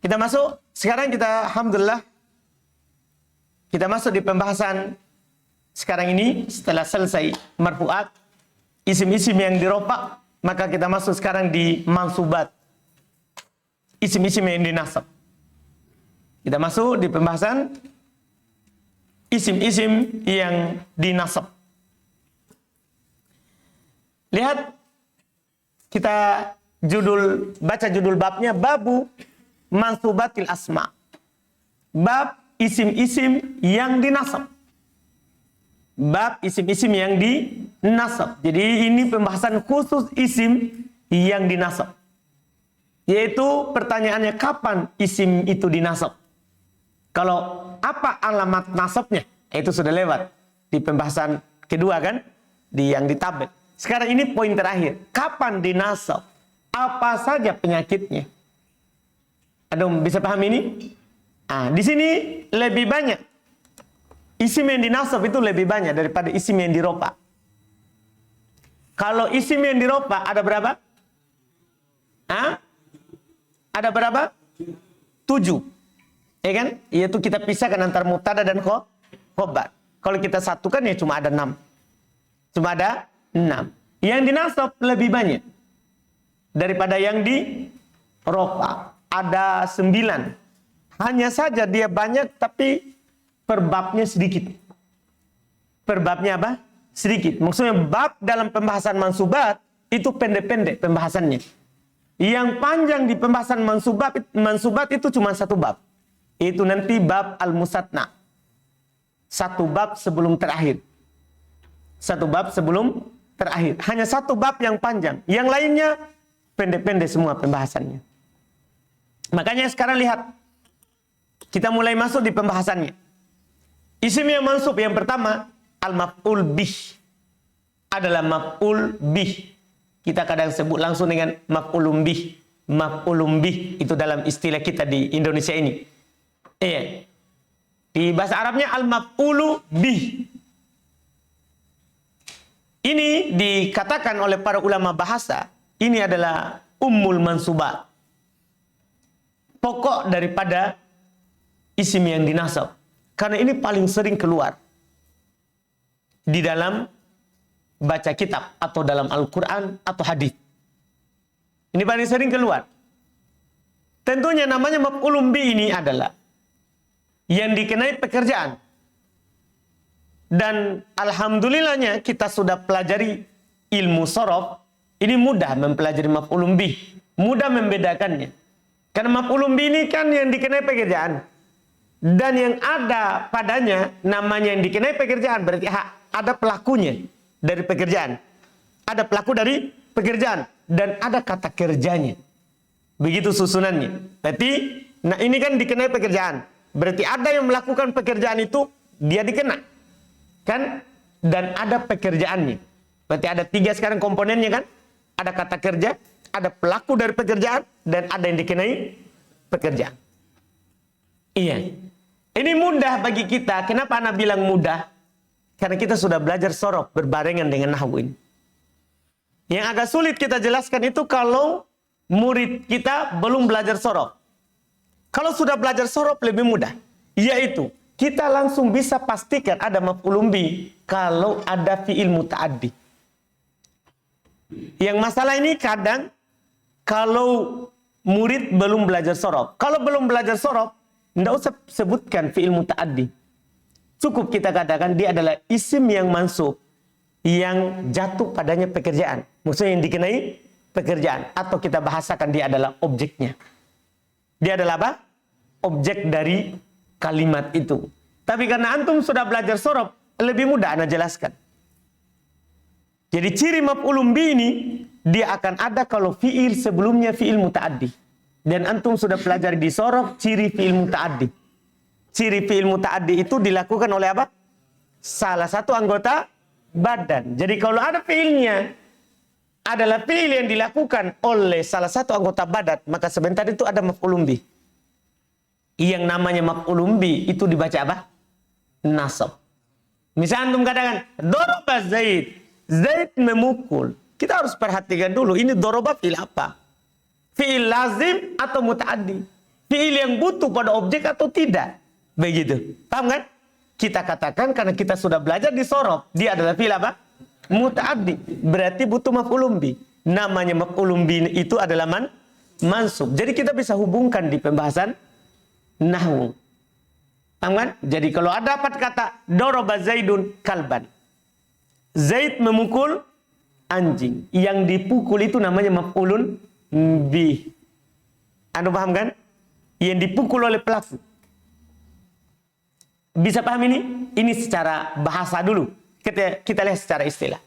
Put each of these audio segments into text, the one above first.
Kita masuk, sekarang kita alhamdulillah kita masuk di pembahasan sekarang ini setelah selesai marfu'at, isim-isim yang dirofa, maka kita masuk sekarang di mansubat. Isim-isim yang dinasab. Kita masuk di pembahasan isim-isim yang dinasab. Lihat, kita baca judul babnya, babu mansubatil asma. Bab isim-isim yang dinasab. Bab isim-isim yang dinasab. Jadi ini pembahasan khusus isim yang dinasab. Yaitu pertanyaannya, kapan isim itu dinasab? Kalau apa alamat nasabnya? Itu sudah lewat di pembahasan kedua kan? Yang ditabel. Sekarang ini poin terakhir. Kapan dinasab? Apa saja penyakitnya? Adum, bisa paham ini? Di sini lebih banyak. Isim yang dinasab itu lebih banyak daripada isim yang dirofa. Kalau isim yang dirofa ada berapa? Ada berapa? 7. Ya kan? Yaitu kita pisahkan antara mubtada dan khobar. Kalau kita satukan ya cuma ada 6. Cuma ada 6. Yang dinasab lebih banyak daripada yang dirofa. Ada 9. Hanya saja dia banyak tapi perbabnya sedikit. Perbabnya apa? Sedikit. Maksudnya bab dalam pembahasan mansubat itu pendek-pendek pembahasannya. Yang panjang di pembahasan mansubat itu cuma satu bab. Itu nanti bab al-musatna. Satu bab sebelum terakhir. Satu bab sebelum terakhir. Hanya satu bab yang panjang. Yang lainnya pendek-pendek semua pembahasannya. Makanya sekarang lihat. Kita mulai masuk di pembahasannya. Isim yang mansub yang pertama, al-maf'ul bih. Adalah maf'ul bih. Kita kadang sebut langsung dengan maf'ulun bih. Maf'ulun bih itu dalam istilah kita di Indonesia ini. Iya. Di bahasa Arabnya al-maf'ulu bih. Ini dikatakan oleh para ulama bahasa, ini adalah ummul mansubat. Pokok daripada isim yang dinasab. Karena ini paling sering keluar di dalam baca kitab atau dalam Al-Quran atau hadis. Ini paling sering keluar. Tentunya namanya maf'ulun bi ini adalah yang dikenai pekerjaan. Dan alhamdulillahnya kita sudah pelajari ilmu sorof. Ini mudah mempelajari maf'ulun bi. Mudah membedakannya. Karena maf'ulun bi ini kan yang dikenai pekerjaan. Dan yang ada padanya namanya yang dikenai pekerjaan. Berarti ada pelakunya dari pekerjaan. Ada pelaku dari pekerjaan. Dan ada kata kerjanya. Begitu susunannya. Berarti, nah ini kan dikenai pekerjaan. Berarti ada yang melakukan pekerjaan itu, dia dikena. Kan? Dan ada pekerjaannya. Berarti ada 3 sekarang komponennya kan? Ada kata kerja, ada pelaku dari pekerjaan, dan ada yang dikenai pekerjaan. Iya. Ini mudah bagi kita. Kenapa Anda bilang mudah? Karena kita sudah belajar sorof berbarengan dengan nahwu ini. Yang agak sulit kita jelaskan itu kalau murid kita belum belajar sorof. Kalau sudah belajar sorof lebih mudah. Yaitu, kita langsung bisa pastikan ada maf'ulun bi kalau ada fi'il muta'addi. Yang masalah ini kadang kalau murid belum belajar sorof. Kalau belum belajar sorof, tidak usah sebutkan fi'il muta'addi. Cukup kita katakan dia adalah isim yang mansub. Yang jatuh padanya pekerjaan. Maksudnya yang dikenai pekerjaan. Atau kita bahasakan dia adalah objeknya. Dia adalah apa? Objek dari kalimat itu. Tapi karena antum sudah belajar sorof, lebih mudah Anda jelaskan. Jadi ciri maf'ulun bi ini, dia akan ada kalau fi'il sebelumnya fi'il muta'addi. Dan antum sudah pelajari di sorof ciri fi'il muta'addi. Ciri fi'il muta'addi itu dilakukan oleh apa? Salah satu anggota badan. Jadi kalau ada fi'ilnya adalah fi'il yang dilakukan oleh salah satu anggota badan, maka sebentar itu ada maf'ulun bi. Yang namanya maf'ulun bi itu dibaca apa? Nasab. Misal antum katakan doroba Zaid. Zaid memukul. Kita harus perhatikan dulu ini doroba fi'il apa? Fi'il lazim atau muta'addi? fiil yang butuh pada objek atau tidak. Begitu. Paham kan? Kita katakan karena kita sudah belajar di sorof, dia adalah fiil apa? Muta'addi. Berarti butuh maf'ulun bih. Namanya maf'ulun bih itu adalah mansub. Jadi kita bisa hubungkan di pembahasan nahwu. Paham kan? Jadi kalau ada dapat kata daraba Zaidun kalban. Zaid memukul anjing. Yang dipukul itu namanya maf'ulun bih. Anda paham kan? Yang dipukul oleh pelaku. Bisa paham ini? Ini secara bahasa dulu. Kita lihat secara istilah.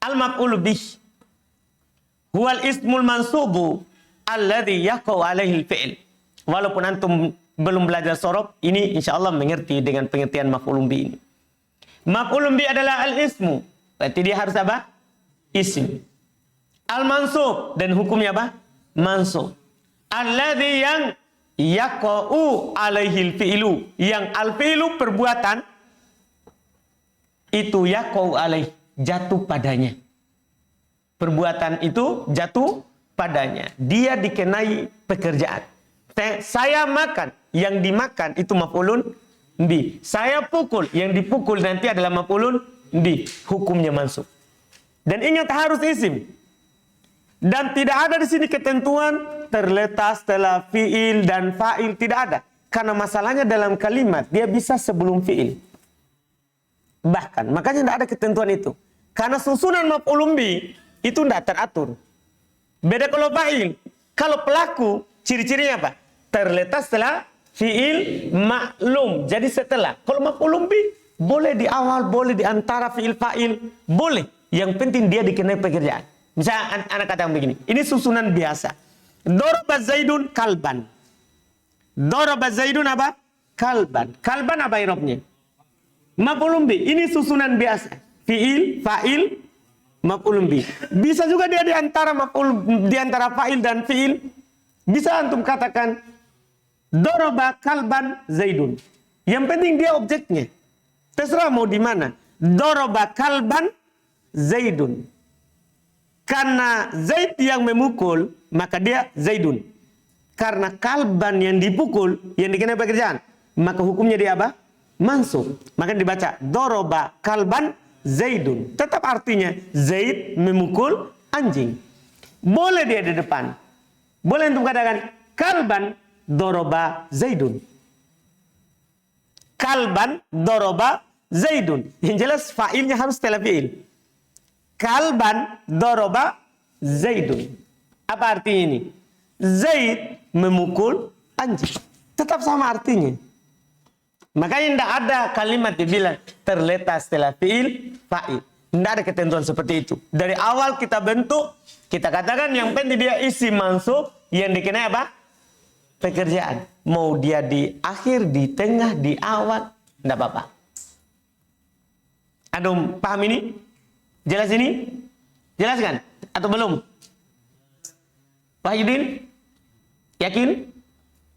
Al-maf'ul bih huwal ismul mansubu alladhi yaqau alaihi al-fi'l. Walaupun antum belum belajar sorof, ini insyaallah mengerti dengan pengertian maf'ul bih ini. Maf'ul bih adalah al-ismu. Berarti dia harus apa? Isim. Al-mansub dan hukumnya apa? Mansub. Alladhi yang yaqau alaihi al-fi'lu, yang al-fi'lu perbuatan itu yaqau alaih, jatuh padanya. Perbuatan itu jatuh padanya. Dia dikenai pekerjaan. Saya makan, yang dimakan itu maf'ulun bih. Saya pukul, yang dipukul nanti adalah maf'ulun bih. Hukumnya mansub. Dan ingat harus isim. Dan tidak ada di sini ketentuan terletak setelah fiil dan fa'il, tidak ada. Karena masalahnya dalam kalimat dia bisa sebelum fiil. Bahkan makanya tidak ada ketentuan itu. Karena susunan maf'ulun bih itu tidak teratur. Beda kalau fa'il. Kalau pelaku ciri-cirinya apa? Terletak setelah fiil maklum. Jadi setelah. Kalau maf'ulun bih boleh di awal, boleh di antara fiil fa'il, boleh. Yang penting dia dikenai pekerjaan. Misalnya anak kata begini, ini susunan biasa. Daraba Zaidun kalban. Daraba Zaidun apa? Kalban. Kalban apa i'rabnya? Maf'ulun bih. Ini susunan biasa. Fiil, fa'il, maf'ulun bih. Bisa juga dia di antara fa'il dan fiil. Bisa antum katakan daraba kalban Zaidun. Yang penting dia objeknya. Terserah mau di mana. Daraba kalban Zaidun. Karena Zaid yang memukul, maka dia Zaidun. Karena kalban yang dipukul, yang dikenai pekerjaan, maka hukumnya dia apa? Mansub. Maka dibaca doroba kalban Zaidun. Tetap artinya Zaid memukul anjing. Boleh dia di depan. Boleh untuk katakan kalban doroba Zaidun. Kalban doroba Zaidun. Yang jelas fa'ilnya harus setelah fi'il. Kalban doroba Zaidun. Apa artinya ini? Zaid memukul anjing. Tetap sama artinya. Makanya tidak ada kalimat dibilang terletak setelah fiil fa'il. Tidak ada ketentuan seperti itu. Dari awal kita bentuk, kita katakan yang penting dia isim mansub yang dikenai apa? Pekerjaan. Mau dia di akhir, di tengah, di awal, tidak apa-apa. Antum paham ini? Jelas ini? Jelas kan? Atau belum? Wahyudin? Yakin?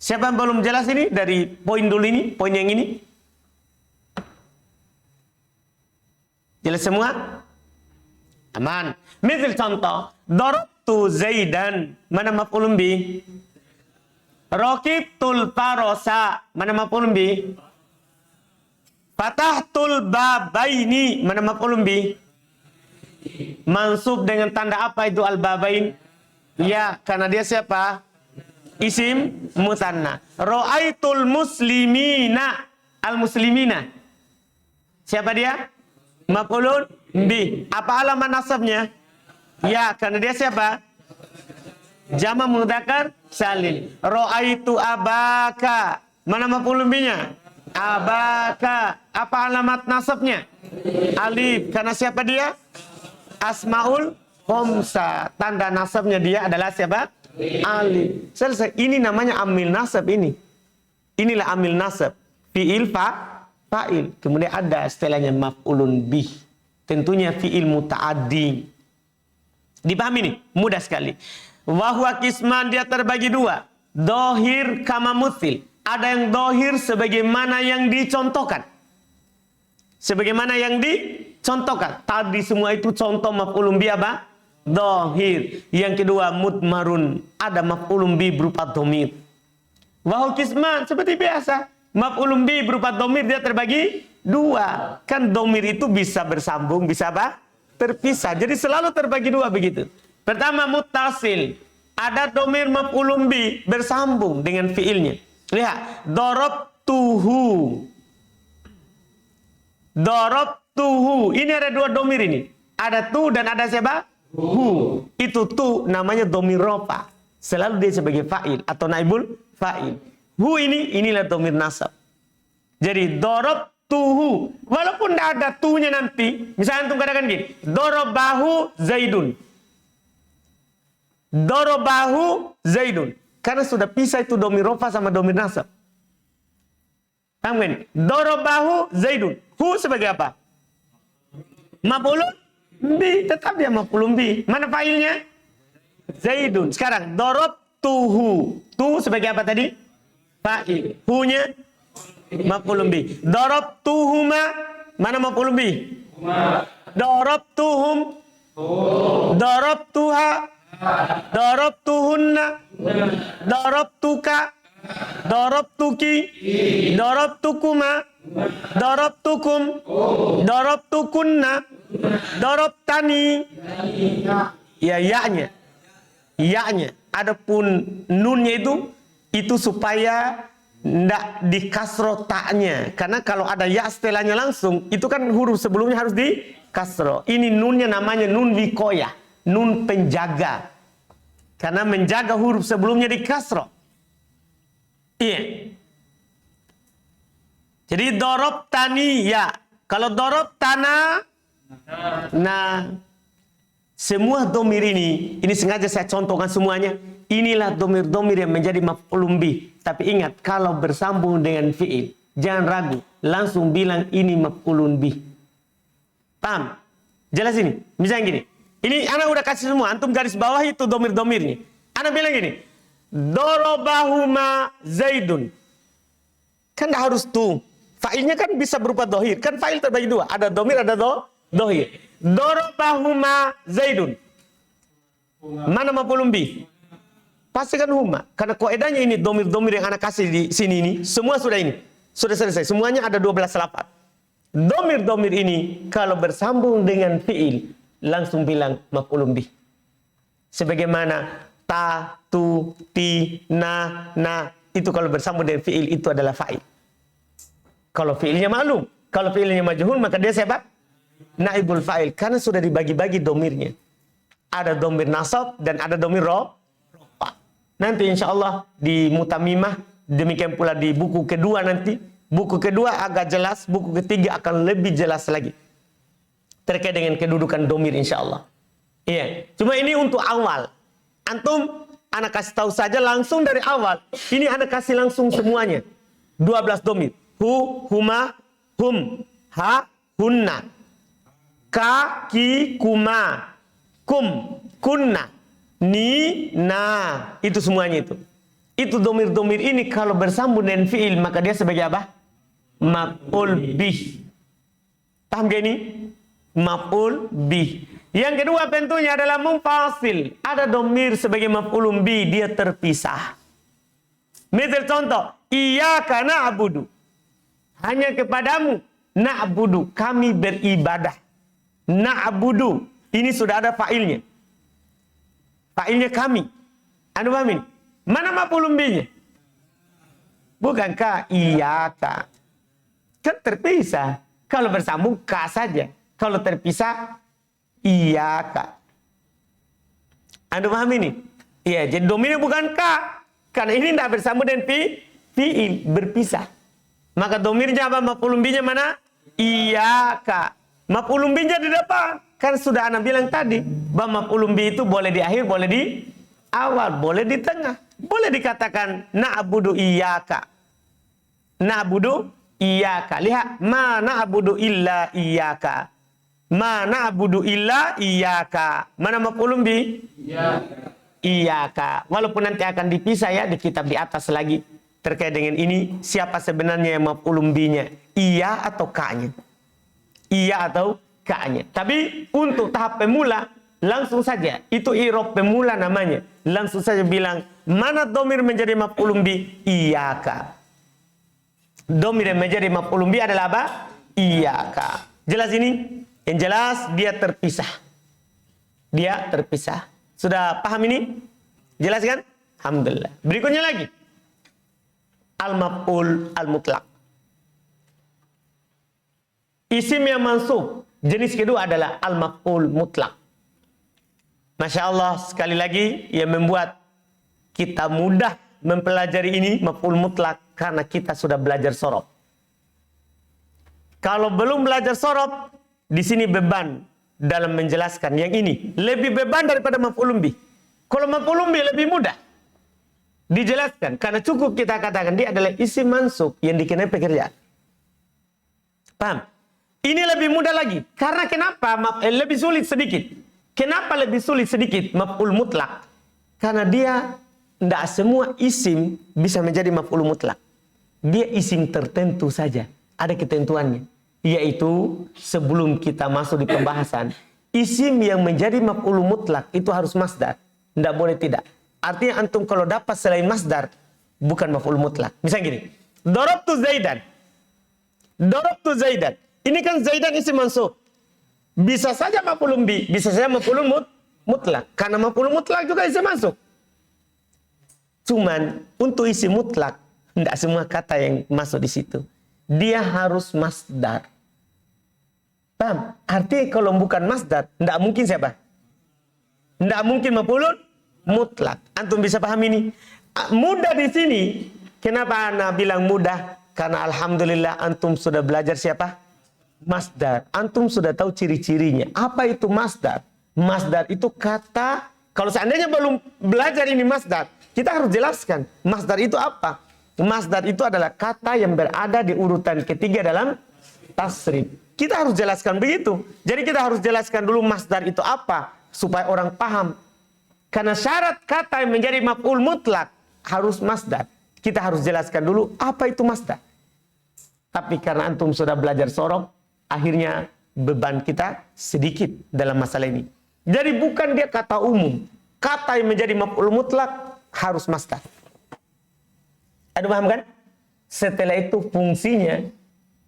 Siapa yang belum jelas ini? Dari poin dulu ini, poin yang ini. Jelas semua? Aman. Misal contoh, darabtu Zaidan. Mana maf'ulun bih? Raqibtul farosa. Mana maf'ulun bih? Fatahtul babaini. Mana maf'ulun bih? Mansub dengan tanda apa itu al-babain? Ya, karena dia siapa? Isim musanna. Ra'aitul muslimina. Al-muslimina. Siapa dia? Maf'ulun bih. Apa alamat nasabnya? Ya, karena dia siapa? Jama' mudzakkar salim. Ra'aitu abaka. Mana maf'ulun bihnya? Abaka. Apa alamat nasabnya? Alif. Karena siapa dia? Asmaul khamsa. Tanda nasabnya dia adalah siapa? Alif. Selesai. Ini namanya amil nasab ini. Inilah amil nasab. Fi'il fa'il. Kemudian ada istilahnya maf'ulun bih. Tentunya fi'il muta'addi. Dipahami nih? Mudah sekali. Wahwa kisman, dia terbagi dua. Dohir kama muthil. Ada yang dohir sebagaimana yang dicontohkan. Sebagaimana yang dicontohkan. Tadi semua itu contoh maf'ulun bih apa? Dohir. Yang kedua mudmarun. Ada maf'ulun bih berupa dhamir. Wahu kisman, seperti biasa. Maf'ulun bi berupa domir dia terbagi dua. Kan domir itu bisa bersambung, bisa apa? Terpisah. Jadi selalu terbagi dua begitu. Pertama muttasil. Ada domir maf'ulun bi bersambung dengan fiilnya. Lihat, darabtuhu. Darabtuhu. Ini ada dua domir ini. Ada tu dan ada siapa? Hu. Itu tu namanya domir rofa. Selalu dia sebagai fa'il atau naibul fa'il. Hu inilah domir nasab. Jadi darabtuhu. Walaupun tidak ada tunya nanti, misalnya antum katakan gini, darabahu Zaidun. Darabahu Zaidun. Karena sudah pisah itu domir rofa sama domir nasab. Paham kan? Darabahu Zaidun. Hu sebagai apa? Maf'ulun bi, tetap dia maf'ulun bi. Mana fa'ilnya? Zaidun. Sekarang darabtuhu. Tu sebagai apa tadi? Fa'il. Hu-nya maf'ulun bi. Darabtuhuma. Mana maf'ulun bi? Darabtuhum. Darabtuha. Darabtuhunna. Darabtuka. Darabtuki. Darabtukuma. Darabtukum. Darabtukunna. Darabtani. Ya, ya-nya. Ya-nya. Adapun nunnya itu supaya ndak dikasro taknya. Karena kalau ada ya setelahnya langsung, itu kan huruf sebelumnya harus dikasro. Ini nunnya namanya nun wikoyah, nun penjaga. Karena menjaga huruf sebelumnya dikasro. Iya. Jadi dorob tani ya. Kalau dorob tanah, nah semua domir ini sengaja saya contohkan semuanya. Inilah domir-domir yang menjadi maf'ulun bih. Tapi ingat, kalau bersambung dengan fi'il, jangan ragu, langsung bilang ini maf'ulun bih. Paham? Jelas ini? Misalnya gini, ini anak udah kasih semua, antum garis bawah itu domir-domirnya. Anak bilang gini, dorobahuma Zaidun. Kan harus tuh. Fa'ilnya kan bisa berupa dohir. Kan fa'il terbagi dua. Ada domir, ada dohir. Dorobahuma Zaidun. Mana maf'ulun bih? Pastikan huma. Karena kaidahnya ini domir-domir yang anak kasih di sini ini. Semua sudah ini. Sudah selesai. Semuanya ada 12 lafaz. Domir-domir ini kalau bersambung dengan fi'il, langsung bilang maf'ulun bih. Sebagaimana ta, tu, ti, na. Itu kalau bersambung dengan fi'il, itu adalah fa'il. Kalau fi'ilnya maklum. Kalau fi'ilnya majhul, maka dia siapa? Naibul fa'il. Karena sudah dibagi-bagi domirnya. Ada domir nasab dan ada domir rofa. Nanti insya Allah di Mutamimah, demikian pula di buku kedua nanti. Buku kedua agak jelas, buku ketiga akan lebih jelas lagi. Terkait dengan kedudukan domir insya Allah. Iya. Cuma ini untuk awal. Antum, anak kasih tahu saja langsung dari awal. Ini anak kasih langsung semuanya. 12 domir. Hu, huma, hum, ha, hunna. Ka, ki, kuma, kum, kunna, ni, na. Itu semuanya itu. Itu domir-domir ini kalau bersambung dengan fi'il, maka dia sebagai apa? Maf'ul bih. Paham gak ini? Maf'ul bih. Yang kedua tentunya adalah munfasil. Ada domir sebagai maf'ulun bih, dia terpisah. Misal contoh, iyyaka na'budu. Hanya kepadamu na'budu, kami beribadah. Na'budu, ini sudah ada fa'ilnya. Fa'ilnya kami. Anu pahamin? Mana maf'ulun bihnya? Bukankah iyyaka? Kan terpisah. Kalau bersambung ka saja. Kalau terpisah iyyaka. Anu paham ini? Iya, jadi domirnya bukan ka. Karena ini tidak bersambung dengan fi'il, berpisah. Maka domirnya apa? Maf'ulun bihnya mana? Iyyaka. Maf'ulun bihnya di depan. Kan sudah anak bilang tadi, bahwa maf'ulun bih itu boleh di akhir, boleh di awal, boleh di tengah. Boleh dikatakan na'budu iyyaka. Na'budu iyyaka. Lihat, ma na'budu illa iyyaka. Ma na'budu illa iyyaka. Mana maf'ulun bih? Iyyaka. Walaupun nanti akan dipisah ya di kitab di atas lagi terkait dengan ini, siapa sebenarnya yang maf'ulun bihnya? Iya atau ka-nya? Iya atau ka-nya. Tapi untuk tahap pemula, langsung saja. Itu i'rab pemula namanya. Langsung saja bilang, mana domir menjadi maf'ulun bi? Iyaka. Domir yang menjadi maf'ulun bi adalah apa? Iyaka. Jelas ini? Yang jelas dia terpisah. Dia terpisah. Sudah paham ini? Jelas kan? Alhamdulillah. Berikutnya lagi. Al-maf'ul al-mutlaq. Isim yang mansub. Jenis kedua adalah al-maf'ul mutlaq. Masya Allah, sekali lagi yang membuat kita mudah mempelajari ini maf'ul mutlaq karena kita sudah belajar sorof. Kalau belum belajar sorof, di sini beban dalam menjelaskan yang ini. Lebih beban daripada maf'ul bih. Kalau maf'ul bih lebih mudah dijelaskan karena cukup kita katakan dia adalah isim mansub yang dikenai pekerjaan. Paham? Ini lebih mudah lagi. Karena kenapa? Lebih sulit sedikit. Kenapa lebih sulit sedikit maf'ul mutlak? Karena dia tidak semua isim bisa menjadi maf'ul mutlak. Dia isim tertentu saja. Ada ketentuannya. Yaitu sebelum kita masuk di pembahasan, isim yang menjadi maf'ul mutlak itu harus masdar. Tidak boleh tidak. Artinya antum kalau dapat selain masdar, bukan maf'ul mutlak. Misalnya gini. Darabtu Zaidan. Darabtu Zaidan. Ini kan Zaidan isim mansub. Bisa saja maf'ulun bi, bisa saja maf'ulun mutlak. Karena maf'ulun mutlak juga isim mansub. Cuman untuk isim mutlak, tidak semua kata yang masuk di situ. Dia harus masdar. Paham? Artinya kalau bukan masdar, tidak mungkin siapa? Tidak mungkin maf'ulun mutlak. Antum bisa paham ini? Mudah di sini. Kenapa ana bilang mudah? Karena alhamdulillah antum sudah belajar siapa? Masdar. Antum sudah tahu ciri-cirinya. Apa itu masdar? Masdar itu kata, kalau seandainya belum belajar ini masdar, kita harus jelaskan. Masdar itu apa? Masdar itu adalah kata yang berada di urutan ketiga dalam tasrif. Kita harus jelaskan begitu. Jadi kita harus jelaskan dulu masdar itu apa, supaya orang paham. Karena syarat kata yang menjadi maf'ul mutlak harus masdar. Kita harus jelaskan dulu apa itu masdar. Tapi karena antum sudah belajar sorof, akhirnya beban kita sedikit dalam masalah ini. Jadi bukan dia kata umum. Kata yang menjadi maf'ul mutlak harus masdar. Ada paham kan? Setelah itu fungsinya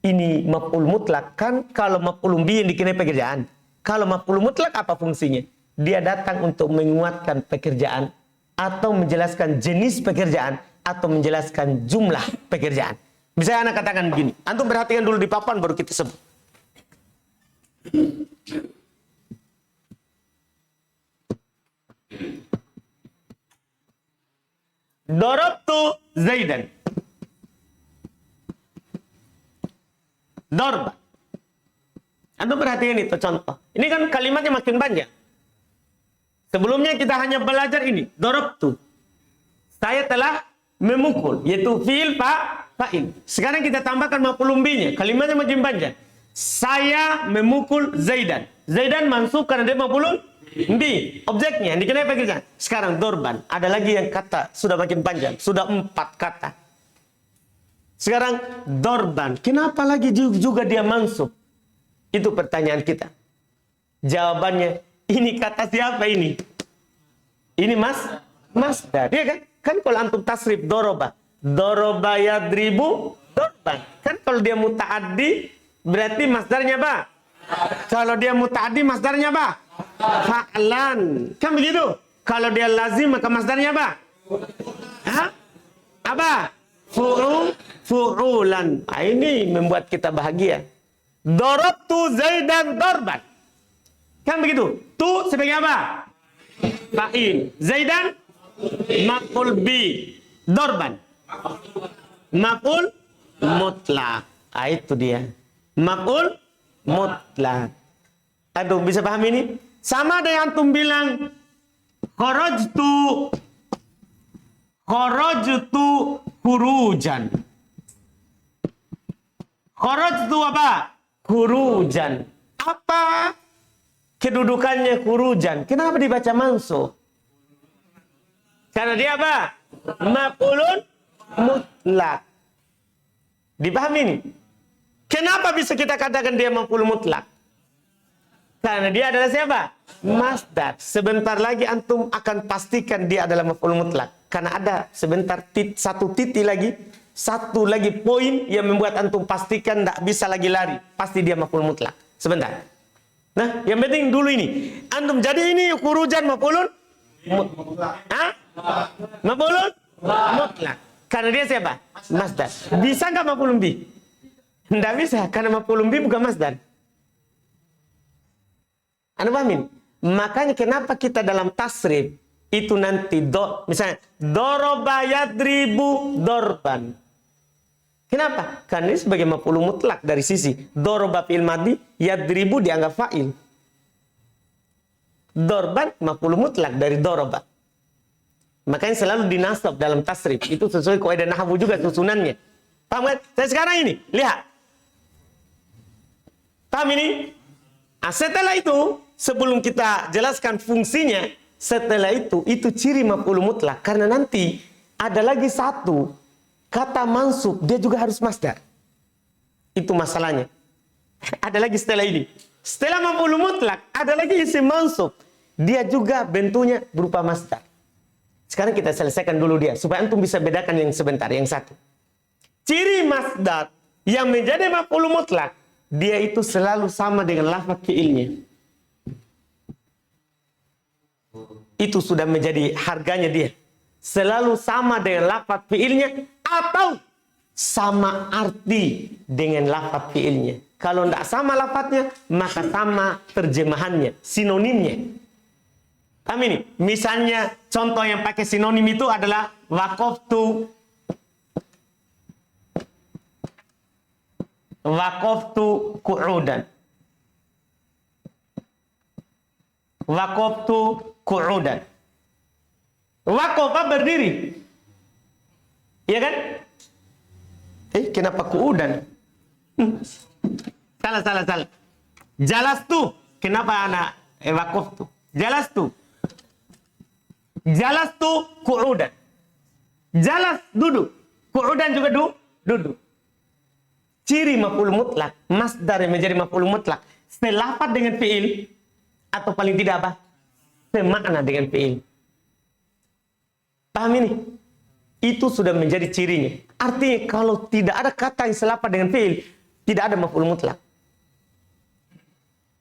ini maf'ul mutlak. Kan kalau maf'ul bih yang dikenai pekerjaan. Kalau maf'ul mutlak apa fungsinya? Dia datang untuk menguatkan pekerjaan atau menjelaskan jenis pekerjaan atau menjelaskan jumlah pekerjaan. Misalnya anak katakan begini. Antum perhatikan dulu di papan baru kita sebut. Darabtu Zaidan. Darba. Antum perhatikan itu contoh. Ini kan kalimatnya makin banyak. Sebelumnya kita hanya belajar ini. Darabtu. Saya telah memukul. Yaitu fi'il fa'il. Sekarang kita tambahkan maf'ul bihnya. Kalimatnya makin banyak. Saya memukul Zaidan. Zaidan mansub karena dia maf'ul bih. Objeknya dikenai pekerjaan. Sekarang dorban. Ada lagi yang kata sudah makin panjang. Sudah 4 kata. Sekarang dorban. Kenapa lagi juga dia mansub? Itu pertanyaan kita. Jawabannya, ini kata siapa ini? Ini masdar. Iya kan? Kan kalau antum tasrif doroba. Doroba yadribu dorban. Kan kalau dia muta'addi berarti masdarnya apa? Kalau dia muta'addi masdarnya apa? Fa'lan. Kan begitu? Kalau dia lazim maka masdarnya apa? Hah? Apa? Fu'ulan. Nah, ini membuat kita bahagia. Darabtu Zaidan darban. Kan begitu? Tu sebagai apa? Fa'il. Zaidan maf'ul bi. Darban maf'ul mutlak. Ah, itu dia. Maf'ul mutlak. Aduh, bisa paham ini? Sama dengan antum bilang kharajtu khurujan. Kharajtu apa? Khurujan. Apa kedudukannya khurujan? Kenapa dibaca mansub? Karena dia apa? Maf'ulun mutlak. Dipahami ini? Kenapa bisa kita katakan dia maf'ul mutlak? Karena dia adalah siapa? Masdar. Sebentar lagi antum akan pastikan dia adalah maf'ul mutlak. Karena ada sebentar satu titik lagi, satu lagi poin yang membuat antum pastikan tidak bisa lagi lari. Pasti dia maf'ul mutlak. Sebentar. Nah, yang penting dulu ini. Antum jadi ini khurujan maf'ulun maf'ulun mutlak. Karena dia siapa? Masdar. Bisa nggak maf'ulun bih? Tidak bisa, karena maf'ulun bih bukan masdar. Anda pahamin? Makanya kenapa kita dalam tasrif itu nanti misalnya doroba yadribu dorban. Kenapa? Karena ini sebagai maf'ul mutlak dari sisi doroba fi'il madhi, yadribu dianggap fa'il. Dorban maf'ul mutlak dari doroba. Makanya selalu dinasab dalam tasrif. Itu sesuai kaidah nahwu juga susunannya. Paham kan? Saya sekarang ini, lihat. Paham ini? Nah, setelah itu, sebelum kita jelaskan fungsinya, setelah itu ciri maf'ul mutlak. Karena nanti ada lagi satu kata mansub, dia juga harus masdar. Itu masalahnya. Ada lagi setelah ini. Setelah maf'ul mutlak, ada lagi isim mansub. Dia juga bentuknya berupa masdar. Sekarang kita selesaikan dulu dia, supaya antum bisa bedakan yang sebentar, yang satu. Ciri masdar yang menjadi maf'ul mutlak, dia itu selalu sama dengan lafaz fi'ilnya. Itu sudah menjadi harganya dia. Selalu sama dengan lafaz fi'ilnya atau sama arti dengan lafaz fi'ilnya. Kalau tidak sama lafaznya, maka sama terjemahannya, sinonimnya. Paham ini? Misalnya contoh yang pakai sinonim itu adalah waqaftu qu'udan. Waqaftu qu'udan. Waqafa berdiri. Iya kan? Kenapa qu'udan? Salah. Jalastu. Kenapa anak waqaftu? Jalastu qu'udan. Jalas duduk. Qu'udan juga duduk. Ciri maf'ul mutlak, masdar yang menjadi maf'ul mutlak, selafat dengan fi'il atau paling tidak apa? Semakna dengan fi'il. Paham ini? Itu sudah menjadi cirinya. Artinya kalau tidak ada kata yang selafat dengan fi'il, tidak ada maf'ul mutlak.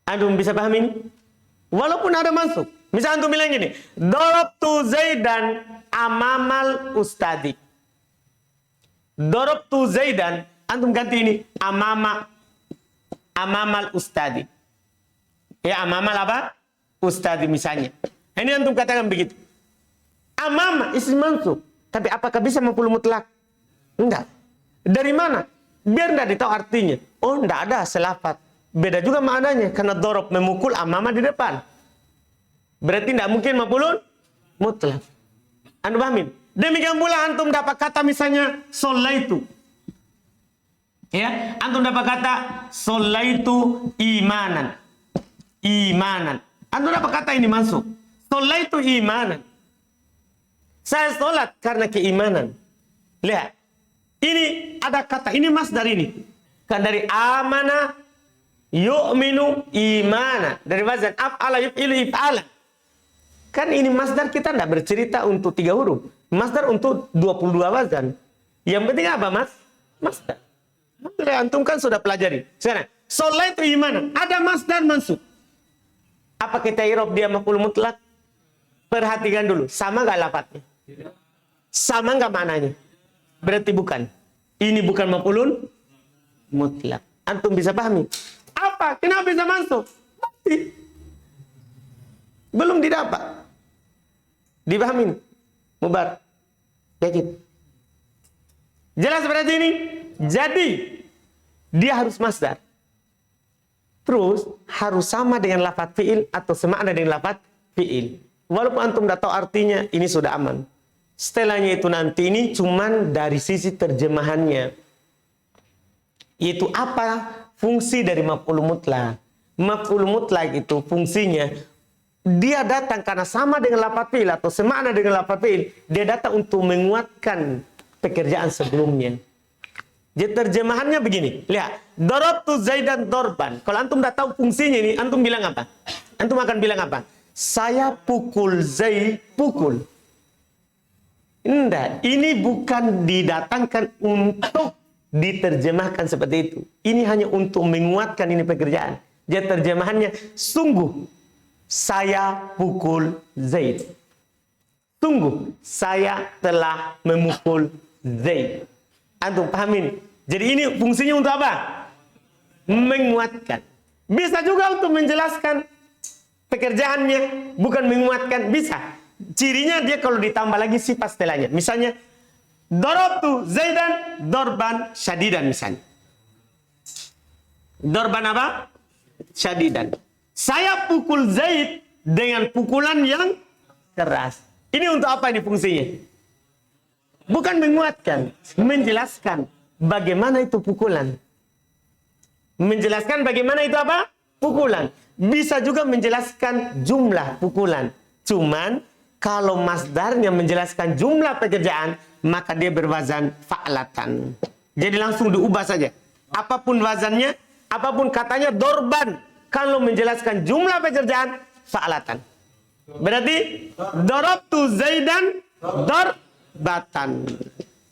Antum bisa paham ini? Walaupun ada mansub. Misalnya antum bilang gini, darabtu Zaidan amamal ustadi. Darabtu Zaidan, antum ganti ini amamal ustadi. Ya, amamal apa? Ustadi misalnya. Ini antum katakan begitu. Amama isim mansub. Tapi apakah bisa maf'ul mutlak? Enggak. Dari mana? Biar enggak ditahu artinya. Oh, enggak ada selafat. Beda juga maknanya. Karena dorob memukul, amama di depan. Berarti enggak mungkin maf'ul mutlak. Anda pahamin? Demikian pula antum dapat kata misalnya sholaitu. Ya, antum dapat kata sholaitu imanan. Imanan. Antum dapat kata ini masuk. Sholaitu imanan. Saya sholat karena keimanan. Lihat. Ini ada kata, ini masdar ini. Kan dari amana yu'minu imana. Dari wazan af'ala yuf'ilu if'ala. Kan ini masdar, kita tidak bercerita untuk 3 huruf. Masdar untuk 22 wazan. Yang penting apa, Mas? Masdar. Antum kan sudah pelajari. Sekarang, sholaitu imanan. Ada masdar mansub. Apa kita irob dia maf'ul mutlak? Perhatikan dulu. Sama nggak lafadznya? Sama nggak maknanya? Berarti bukan. Ini bukan maf'ulun mutlak. Antum bisa pahami? Apa? Kenapa bisa masuk? Pasti. Belum didapat. Dipahamin? Mubar. Yakin? Jelas berarti ini? Jadi, dia harus masdar. Terus, harus sama dengan lafaz fi'il atau semakna dengan lafaz fi'il. Walaupun antum tidak tahu artinya, ini sudah aman. Setelahnya itu nanti ini cuman dari sisi terjemahannya. Yaitu apa fungsi dari maf'ul mutlak. Maf'ul mutlak itu fungsinya, dia datang karena sama dengan lafaz fi'il atau semakna dengan lafaz fi'il. Dia datang untuk menguatkan pekerjaan sebelumnya. Jadi terjemahannya begini. Lihat. Darabtu Zaidan dorban. Kalau antum udah tahu fungsinya ini, antum bilang apa? Antum akan bilang apa? Saya pukul Zaid, pukul. Enggak. Ini bukan didatangkan untuk diterjemahkan seperti itu. Ini hanya untuk menguatkan ini pekerjaan. Jadi terjemahannya, sungguh saya pukul Zaid. Sungguh saya telah memukul Zaid. Antum paham ini? Jadi ini fungsinya untuk apa? Menguatkan. Bisa juga untuk menjelaskan pekerjaannya, bukan menguatkan, bisa. Cirinya dia kalau ditambah lagi sifat setelahnya. Misalnya, darabtu Zaidan dorban syadidan misalnya. Dorban apa? Syadidan. Saya pukul Zaid dengan pukulan yang keras. Ini untuk apa ini fungsinya? Bukan menguatkan, menjelaskan bagaimana itu pukulan. Menjelaskan bagaimana itu apa? Pukulan. Bisa juga menjelaskan jumlah pukulan. Cuman kalau masdarnya menjelaskan jumlah pekerjaan, maka dia berwazan fa'latan. Jadi langsung diubah saja. Apapun wazannya, apapun katanya dorban. Kalau menjelaskan jumlah pekerjaan, fa'latan. Berarti darabtu Zaidan dorbatan.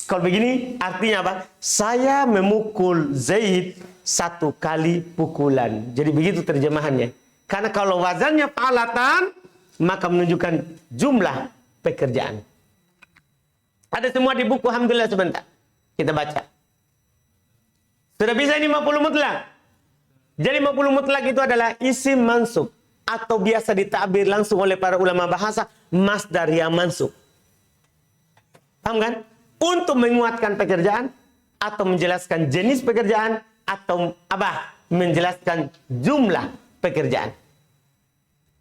Kalau begini artinya apa? Saya memukul Zaid satu kali pukulan. Jadi begitu terjemahannya. Karena kalau wazannya fa'latan, maka menunjukkan jumlah pekerjaan. Ada semua di buku, alhamdulillah sebentar. Kita baca. Sudah bisa ini maf'ul mutlak. Jadi maf'ul mutlak itu adalah isim mansub. Atau biasa ditakbir langsung oleh para ulama bahasa, masdar yang mansub. Paham kan? Untuk menguatkan pekerjaan, atau menjelaskan jenis pekerjaan, atau apa? Menjelaskan jumlah pekerjaan.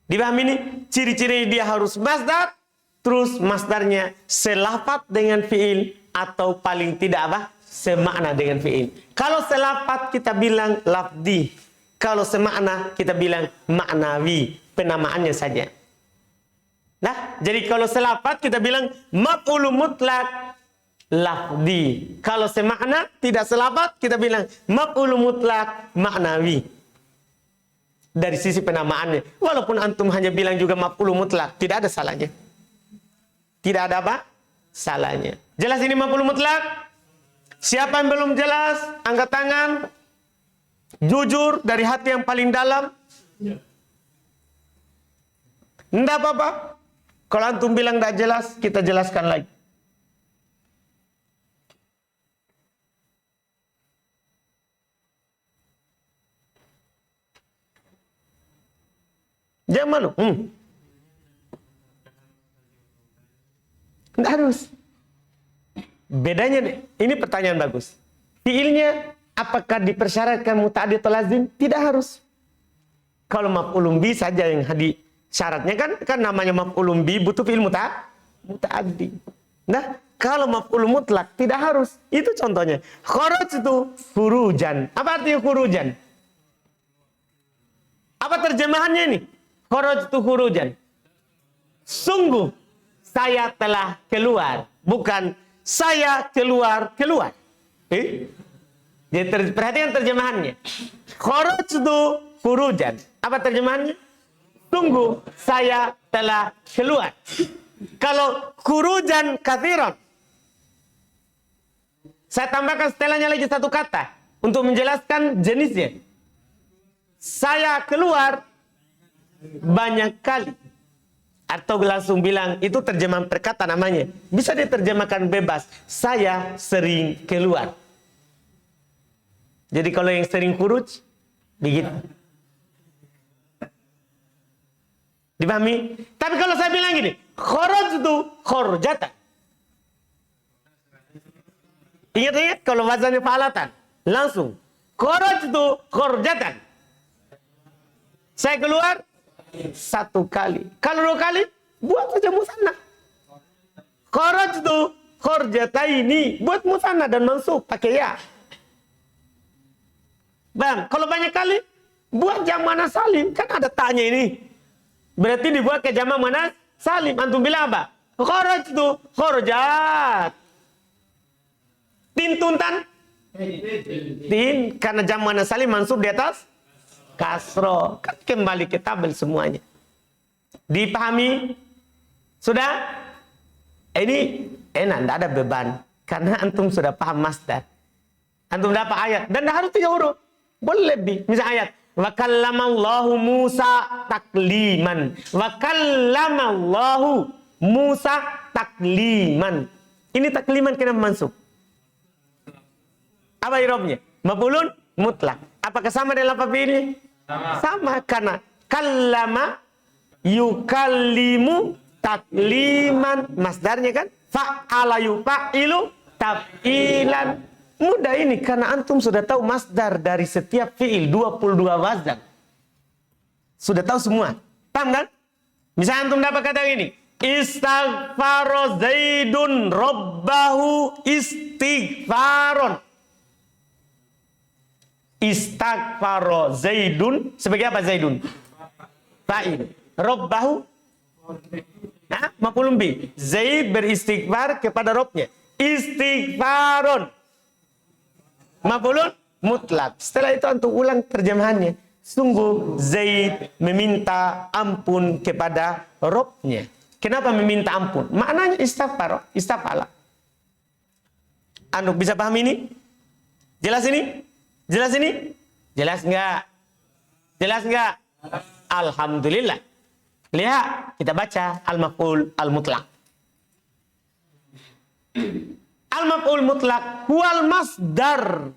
Dipahami ini? Ciri-ciri dia harus masdar, terus masdarnya selafat dengan fiil, atau paling tidak apa? Semakna dengan fiil. Kalau selafat kita bilang lafdi. Kalau semakna kita bilang maknawi, penamaannya saja. Nah, jadi kalau selafat kita bilang maf'ul mutlak lafdi. Kalau semakna tidak selafat kita bilang maf'ul mutlak maknawi. Dari sisi penamaannya. Walaupun antum hanya bilang juga maf'ul mutlak, tidak ada salahnya. Tidak ada apa? Salahnya. Jelas ini maf'ul mutlak? Siapa yang belum jelas? Angkat tangan. Jujur dari hati yang paling dalam. Tidak apa-apa. Kalau antum bilang tidak jelas, kita jelaskan lagi. Jangan malu. Tidak harus. Bedanya, ini pertanyaan bagus. Fiilnya apakah dipersyaratkan muta'addi atau lazim? Tidak harus. Kalau maf'ulun bi saja yang syaratnya kan namanya maf'ulun bi butuh fiil muta'addi. Nah, kalau maf'ul mutlak tidak harus. Itu contohnya. Kharajtu khurujan. Apa artinya khurujan? Apa terjemahannya ini? Kharajtu khurujan. Sungguh saya telah keluar, bukan saya keluar. Jadi perhatikan terjemahannya. Kharajtu khurujan. Apa terjemahannya? Sungguh saya telah keluar. Kalau khurujan katsiran, saya tambahkan setelahnya lagi satu kata untuk menjelaskan jenisnya. Saya keluar banyak kali. Atau langsung bilang, itu terjemahan perkata namanya. Bisa diterjemahkan bebas. Saya sering keluar. Jadi kalau yang sering khuruj, begitu. Dipahami? Tapi kalau saya bilang gini, kharajtu khurjatan. Ingat kalau wazannya fa'alatan. Langsung. Kharajtu khurjatan. Saya keluar satu kali. Kalau 2 kali, buat saja musanna. Kharajtu khurjataini. Buat musanna dan mansub pakai ya. Bang, kalau banyak kali, buat jamak salim. Kan ada tanya ini. Berarti dibuat ke jamak mana salim. Antum bilang apa? Kharajtu khurjat. Tintuntan Din, karena jamuan salim mansub di atas kasro. Kan kembali ke tabel semuanya. Dipahami? Sudah? Ini enak, tidak ada beban. Karena antum sudah paham masdar. Antum dapat ayat. Dan dah harus 3 huruf. Boleh lebih. Misal ayat. Wa kallamallahu Musa takliman. Wa kallamallahu Musa takliman. Ini takliman kenapa mansub? Apa irobnya? Maf'ulun mutlak. Apakah sama dengan lafaz ini? Sama. Karena kallama yukallimu takliman. Masdarnya kan? Fa'ala yufa'ilu taf'ilan. Mudah ini karena antum sudah tahu masdar dari setiap fi'il 22 wazan. Sudah tahu semua. Paham kan? Misalnya antum dapat kata ini. Istaghfaro Zaidun Rabbahu istighfaron. Istaghfaro Zaidun. Sebagai apa Zaidun? Fa'il. Rabbahu. Nah, maf'ulun bih. Zaid beristighfar kepada Rabbnya. Istighfaron. Maf'ulun mutlak. Setelah itu antum ulang terjemahannya. Sungguh Zaid meminta ampun kepada Rabbnya. Kenapa meminta ampun? Maknanya istighfar, istighfar. Anu bisa paham ini? Jelas ini? Jelas ini? Jelas enggak? Jelas enggak? Alhamdulillah. Lihat, kita baca al-maf'ul al-mutlaq. Al-maf'ul mutlaq huwal masdar.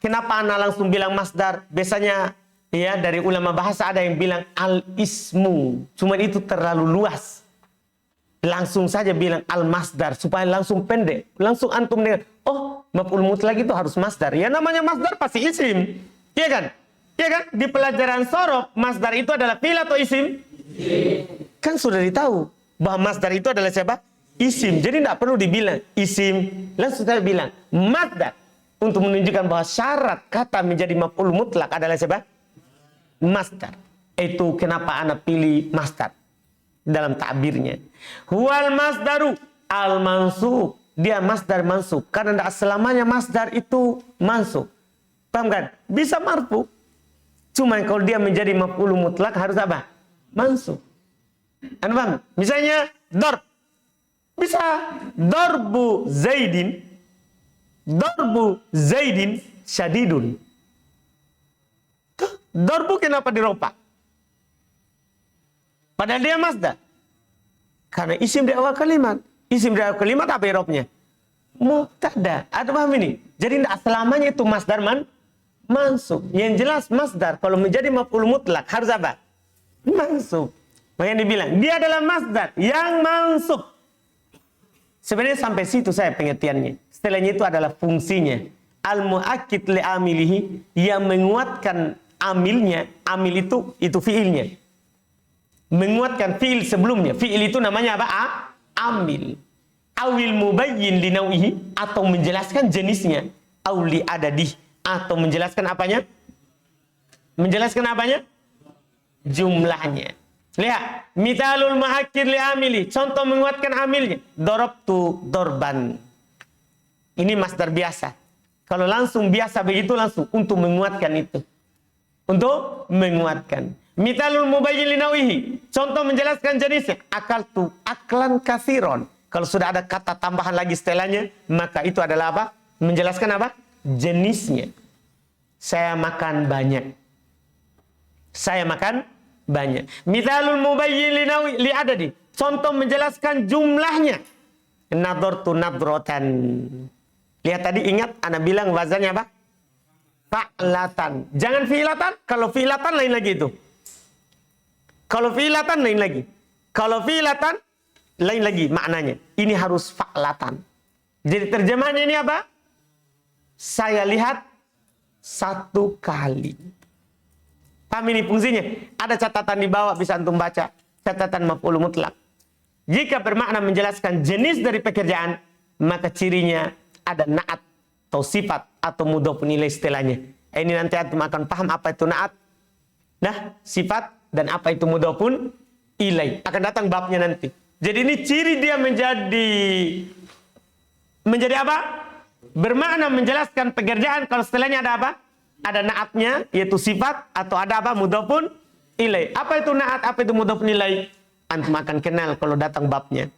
Kenapa ana langsung bilang masdar? Biasanya ya dari ulama bahasa ada yang bilang al-ismu. Cuma itu terlalu luas. Langsung saja bilang al-masdar supaya langsung pendek. Langsung antum dengar, oh, maf'ul mutlaq itu harus masdar. Ya namanya masdar pasti isim. Iya kan? Iya kan? Di pelajaran sorof, masdar itu adalah fi'il atau isim? Kan sudah ditahu bahwa masdar itu adalah siapa? Isim. Jadi tidak perlu dibilang isim. Langsung saya bilang masdar. Untuk menunjukkan bahwa syarat kata menjadi maf'ul mutlak adalah siapa? Masdar. Itu kenapa anak pilih masdar dalam takbirnya. Huwal masdaru al mansub. Dia masdar mansub. Karena tidak selamanya masdar itu mansub. Paham kan? Bisa marfu. Cuma kalau dia menjadi maf'ul mutlak harus apa? Mansub. Anda paham? Misalnya darb. Bisa darbu Zaidin. Darbu Zaidin syadidun. Darbu kenapa diropak? Padahal dia masdar. Karena isim di awal kalimat. Isim di awal kalimat apa irobnya? Mubtada. Ada paham ini? Jadi tidak selamanya itu masdar mansub. Yang jelas masdar kalau menjadi maf'ul mutlak harus apa? Mansub. Makanya dibilang dia adalah masdar yang mansub. Sebenarnya sampai situ saya pengertiannya. Setelahnya itu adalah fungsinya. Al-mu'akkid li amilihi, yang menguatkan amilnya. Amil itu fiilnya. Menguatkan fiil sebelumnya. Fiil itu namanya apa? Amil. Awil mubayyin li nau'ihi, atau menjelaskan jenisnya. Auli adadih, atau menjelaskan apanya? Menjelaskan apanya? Jumlahnya. Lihat, mithalul mu'akkid li amili, contoh menguatkan amilnya. Darabtu dorban. Ini masdar biasa. Kalau langsung biasa begitu langsung untuk menguatkan itu. Untuk menguatkan. Mithalul mubayyin li nau'ihi, contoh menjelaskan jenisnya. Akaltu aklan kasiron. Kalau sudah ada kata tambahan lagi setelahnya, maka itu adalah apa? Menjelaskan apa? Jenisnya. Saya makan banyak. Saya makan banyak. Mithalul mubayyin li adadi. Contoh menjelaskan jumlahnya. Nadortu nadrotan. Lihat tadi, ingat anak bilang wazannya apa? Fa'latan. Jangan fi'latan. Kalau fi'latan lain lagi itu. Kalau fi'latan lain lagi. Kalau fi'latan lain lagi maknanya. Ini harus fa'latan. Jadi terjemahannya ini apa? Saya lihat satu kali. Paham ini fungsinya? Ada catatan di bawah bisa antum baca. Catatan maf'ul mutlak. Jika bermakna menjelaskan jenis dari pekerjaan, maka cirinya ada na'at atau sifat atau mudhof nilai istilahnya. Ini nanti antum akan paham apa itu na'at. Nah, sifat dan apa itu mudhofun ilai. Akan datang babnya nanti. Jadi ini ciri dia menjadi apa? bermakna menjelaskan pekerjaan. Kalau setelahnya ada apa? Ada naatnya, yaitu sifat, atau ada apa? Mudhofun ilai. Apa itu naat? Apa itu mudhofun ilai? Antum akan kenal kalau datang babnya.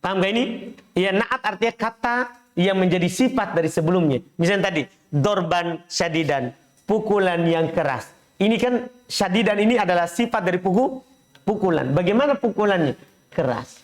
Paham gak ini? Ya, naat artinya kata yang menjadi sifat dari sebelumnya. Misalnya tadi, dorban syadidan, pukulan yang keras. Ini kan syadidan ini adalah sifat dari pukulan. Bagaimana pukulannya? Keras.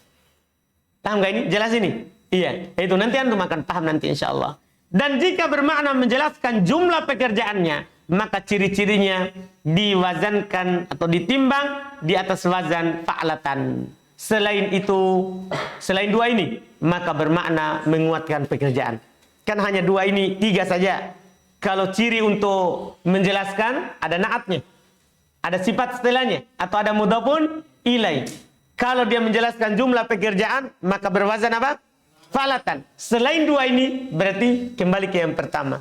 Paham gak ini? Jelas ini? Iya. Itu nanti antum akan paham nanti insya Allah. Dan jika bermakna menjelaskan jumlah pekerjaannya, maka ciri-cirinya diwazankan atau ditimbang di atas wazan fa'latan. Selain itu, selain dua ini, maka bermakna menguatkan pekerjaan. Kan hanya dua ini, tiga saja. Kalau ciri untuk menjelaskan, ada naatnya. Ada sifat setelahnya. Atau ada mudhofun ilai. Kalau dia menjelaskan jumlah pekerjaan, maka berwazan apa? Fa'latan. Selain dua ini, berarti kembali ke yang pertama.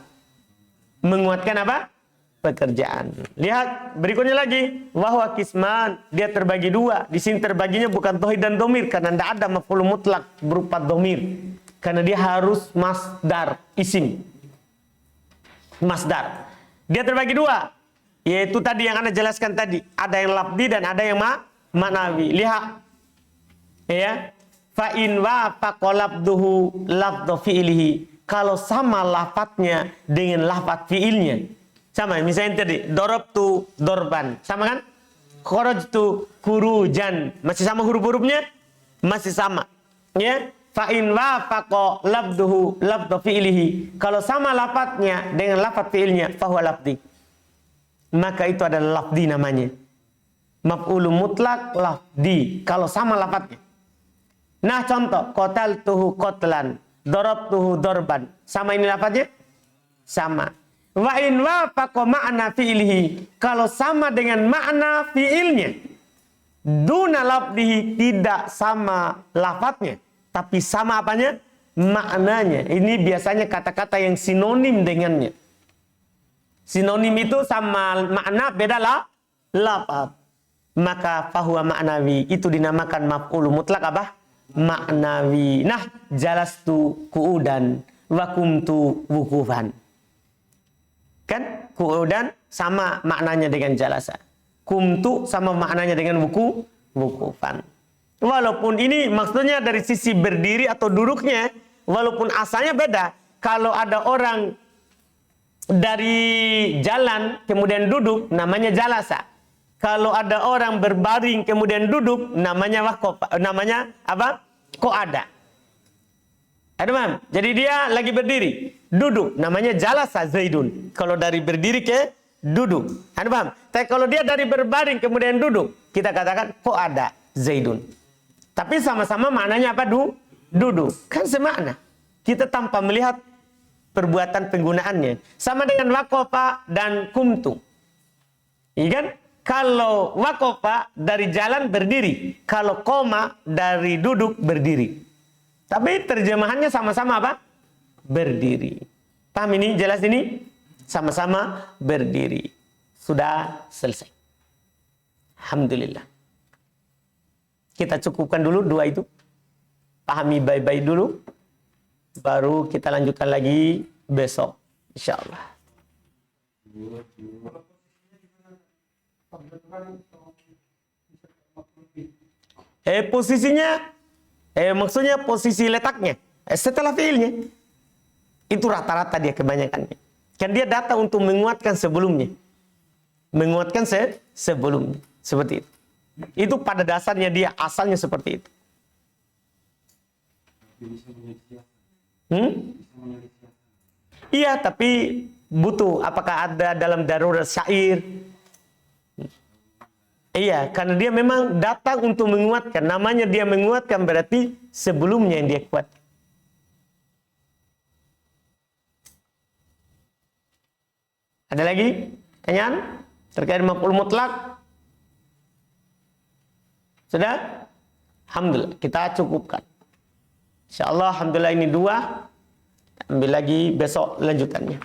Menguatkan apa? Pekerjaan. Lihat berikutnya lagi, wahwa kisman, dia terbagi dua. Di sini terbaginya bukan tauhid dan domir, karena tidak ada maf'ul mutlak berupa domir, karena dia harus masdar isim. Masdar. Dia terbagi dua, yaitu tadi yang Anda jelaskan tadi, ada yang lafzi dan ada yang ma'nawi. Lihat, ya, fa in wafaqa lafduhu lafdhu fi'lihi. Kalau sama lafadznya dengan lafadz fi'ilnya. Sama, misalnya tadi, dorobtu dorban. Sama kan? Kharajtu khurujan. Masih sama huruf-hurufnya? Masih sama. Ya? Fa in wafaqa lafduhu lafdhu fi'lihi. Kalau sama lafadznya dengan lafadz fi'ilnya, fahuwa lafdi. Maka itu adalah lafdi namanya. Maf'ulun mutlak lafdi. Kalau sama lafadznya. Nah contoh, qataltuhu qatlan, darabtuhu darban. Sama ini lafadznya? Sama. Wa in wafaqa ma'na fi'lihi. Kalau sama dengan makna fi'ilnya, duna lafdihi, tidak sama lafadznya, tapi sama apanya? Maknanya. Ini biasanya kata-kata yang sinonim dengannya. Sinonim itu sama makna, beda lafadz. Maka fahuwa ma'nawi. Itu dinamakan maf'ul mutlak apa? Ma'nawi. Nah, jalastu qu'udan wa kumtu wukufan. Kan qu'udan sama maknanya dengan jalasa. Kumtu sama maknanya dengan wukufan. Walaupun ini maksudnya dari sisi berdiri atau duduknya, walaupun asalnya beda. Kalau ada orang dari jalan kemudian duduk, namanya jalasa. Kalau ada orang berbaring kemudian duduk, namanya waqafa, namanya apa? Qu'ada. Ada paham? Jadi dia lagi berdiri, duduk, namanya jalasa Zaidun. Kalau dari berdiri ke duduk, ada paham? Tapi kalau dia dari berbaring kemudian duduk, kita katakan qu'ada Zaidun. Tapi sama-sama maknanya apa? Duduk. Kan semakna. Kita tanpa melihat perbuatan penggunaannya. Sama dengan waqafa dan kumtu. Iya kan? Kalau waqafa dari jalan berdiri, kalau qoma dari duduk berdiri. Tapi terjemahannya sama-sama apa? Berdiri. Paham ini? Jelas ini? Sama-sama berdiri. Sudah selesai. Alhamdulillah. Kita cukupkan dulu dua itu. Pahami baik-baik dulu. Baru kita lanjutkan lagi besok. InsyaAllah. Posisinya maksudnya posisi letaknya setelah fiilnya itu rata-rata dia kebanyakannya. Kan dia datang untuk menguatkan sebelumnya, menguatkan sebelumnya seperti itu. Itu pada dasarnya dia asalnya seperti itu. Iya, tapi butuh apakah ada dalam darurat syair? Iya, karena dia memang datang untuk menguatkan. Namanya dia menguatkan berarti sebelumnya yang dia kuat. Ada lagi pertanyaan terkait maf'ul mutlak? Sudah? Alhamdulillah, kita cukupkan. InsyaAllah, alhamdulillah ini dua. Ambil lagi besok lanjutannya.